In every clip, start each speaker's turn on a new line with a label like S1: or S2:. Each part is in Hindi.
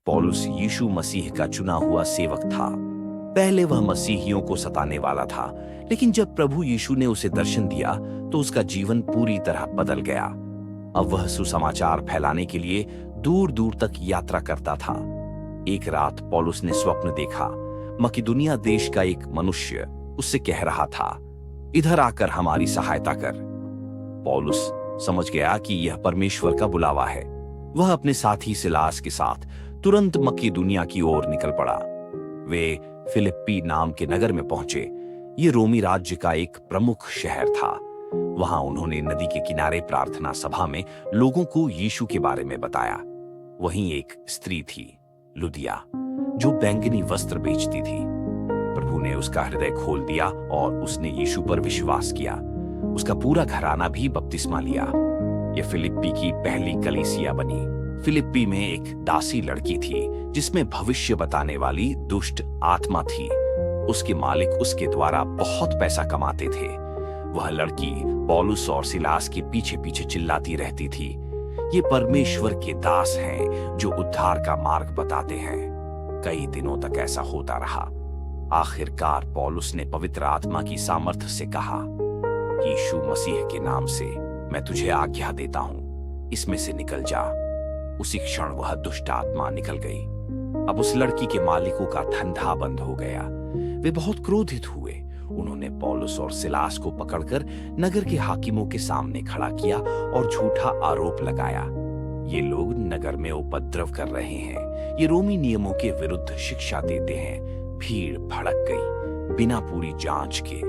S1: पौलुस यीशु मसीह का चुना हुआ सेवक था। पहले वह मसीहियों को सताने वाला था, लेकिन जब प्रभु यीशु ने उसे दर्शन दिया तो उसका जीवन पूरी तरह बदल गया। अब वह सुसमाचार फैलाने के लिए दूर दूर तक यात्रा करता था। एक रात पौलुस ने स्वप्न देखा। मकिदुनिया देश का एक मनुष्य उससे कह रहा था, इधर आकर हमारी सहायता कर। पौलुस समझ गया कि यह परमेश्वर का बुलावा है। वह अपने साथी सिलास के साथ तुरंत मकिदुनिया की ओर निकल पड़ा। वे फिलिप्पी नाम के नगर में पहुंचे। ये रोमी राज्य का एक प्रमुख शहर था। वहां उन्होंने नदी के किनारे प्रार्थना सभा में लोगों को यीशु के बारे में बताया। वहीं एक स्त्री थी, लुदिया, जो बैंगनी वस्त्र बेचती थी। प्रभु ने उसका हृदय खोल दिया और उसने यीशु पर विश्वास किया। उसका पूरा घराना भी बपतिस्मा लिया। यह फिलिप्पी की पहली कलीसिया बनी। फिलिप्पी में एक दासी लड़की थी जिसमें भविष्य बताने वाली दुष्ट आत्मा थी। उसके मालिक उसके द्वारा बहुत पैसा कमाते थे। वह लड़की पौलुस और सिलास के पीछे पीछे चिल्लाती रहती थी, ये परमेश्वर के दास हैं जो उद्धार का मार्ग बताते हैं। कई दिनों तक ऐसा होता रहा। आखिरकार पौलुस ने पवित्र आत्मा की सामर्थ्य से कहा, यीशु मसीह के नाम से मैं तुझे आज्ञा देता हूं, इसमें से निकल जा। उसी क्षण वह दुष्ट आत्मा निकल गई। अब उस लड़की के मालिकों का धंधा बंद हो गया। वे बहुत क्रोधित हुए। उन्होंने पौलुस और सिलास को पकड़कर नगर के हाकिमों के सामने खड़ा किया और झूठा आरोप लगाया। ये लोग नगर में उपद्रव कर रहे हैं, ये रोमी नियमों के विरुद्ध शिक्षा देते हैं। भीड़ भड़क गई। बिना पूरी जांच के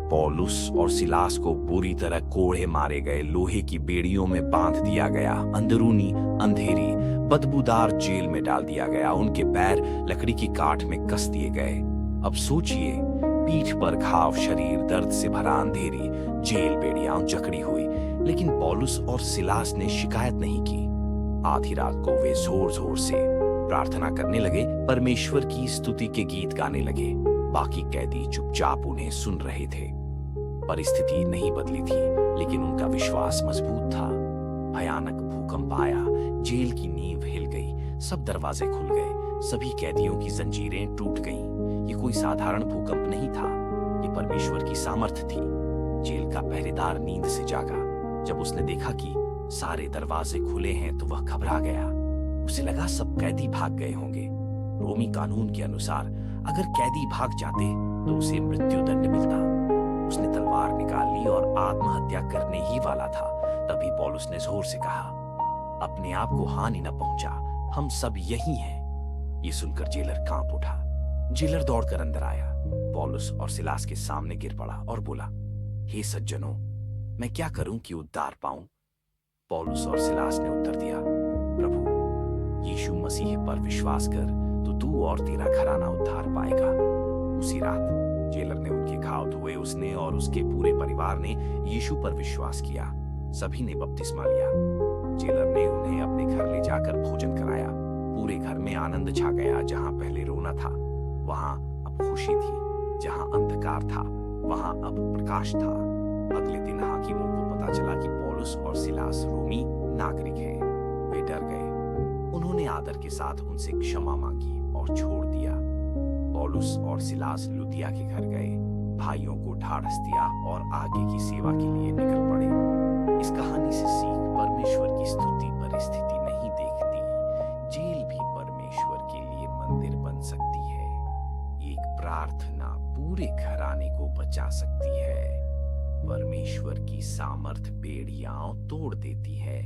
S1: पौलुस और सिलास को बुरी तरह कोड़े मारे गए। लोहे की बेड़ियों में बांध दिया गया। अंदरूनी अंधेरी बदबूदार जेल में डाल दिया गया। उनके पैर लकड़ी की काठ में कस दिए गए। अब सोचिए, पीठ पर घाव, शरीर दर्द से भरा, अंधेरी जेल, बेड़ियां जकड़ी हुई। लेकिन पौलुस और सिलास ने शिकायत नहीं की। आधी रात को वे जोर जोर से प्रार्थना करने लगे, परमेश्वर की स्तुति के गीत गाने लगे। बाकी कैदी चुपचाप उन्हें सुन रहे थे। परिस्थिति नहीं बदली थी, लेकिन उनका विश्वास मजबूत था। भयानक भूकंप आया। जेल की नींव हिल गई। सब दरवाजे खुल गए। सभी कैदियों की जंजीरें टूट गईं। ये कोई साधारण भूकंप नहीं था, ये परमेश्वर की सामर्थ्य थी। जेल का पहरेदार नींद से जागा। जब उसने देखा कि सारे दरवाजे खुले हैं तो वह घबरा गया। उसे लगा सब कैदी भाग गए होंगे। रोमी कानून के अनुसार अगर कैदी भाग जाते तो उसे मृत्यु दंड मिलता। उसने तलवार निकाल ली और आत्महत्या करने ही वाला था। तभी पौलुस ने जोर से कहा, अपने आप को हानि न पहुंचा, हम सब यही हैं। ये सुनकर जेलर कांप उठा। जेलर दौड़कर अंदर आया। पौलुस और सिलास के सामने गिर पड़ा और बोला, हे सज्जनों, मैं क्या करूं कि उद्धार पाऊं? पौलुस और सिलास ने उत्तर दिया, प्रभु यीशु मसीह पर विश्वास कर तो तू और तेरा घराना उद्धार पाएगा। उसी रात जेलर ने उनके घाव धोए। उसने और उसके पूरे परिवार ने यीशु पर विश्वास किया। सभी ने बपतिस्मा लिया। जेलर ने उन्हें अपने घर ले जाकर भोजन कराया। पूरे घर में आनंद छा गया। जहां पहले रोना था वहां अब खुशी थी। जहां अंधकार था वहां अब प्रकाश था। अगले दिन हाकिमों को पता चला कि पौलुस और सिलास रोमी नागरिक हैं। वे डर गए। उन्होंने आदर के साथ उनसे क्षमा मांगी और छोड़ दिया। पौलुस और सिलास लुदिया के घर गए। भाइयों को ढाढ़स दिया और आगे की सेवा के लिए निकल पड़े। इस कहानी से सीख, परमेश्वर की स्तुति परिस्थिति नहीं देखती। जेल भी परमेश्वर के लिए मंदिर बन सकती है। एक प्रार्थना पूरे घराने को बचा सकती है। परमेश्वर की सामर्थ बेड़ियां तोड़ देती है।